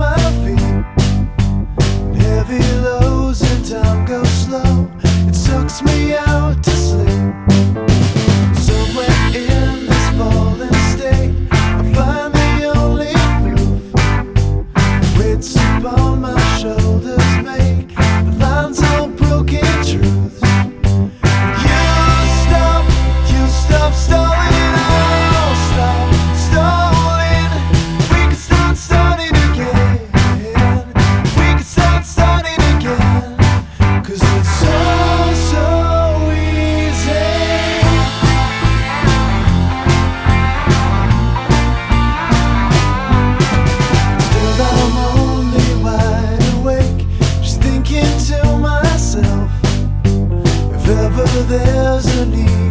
my feet. Heavy lows and time goes slow. It sucks me out to sleep. Somewhere in this fallen state, I find the only proof. Weights upon my shoulders make the lines all broken truths. You stop stalling, I'll stop stalling. We can start starting again. We can start starting again. 'Cause it's so easy. Still I'm only wide awake, just thinking to myself, if ever there's a need,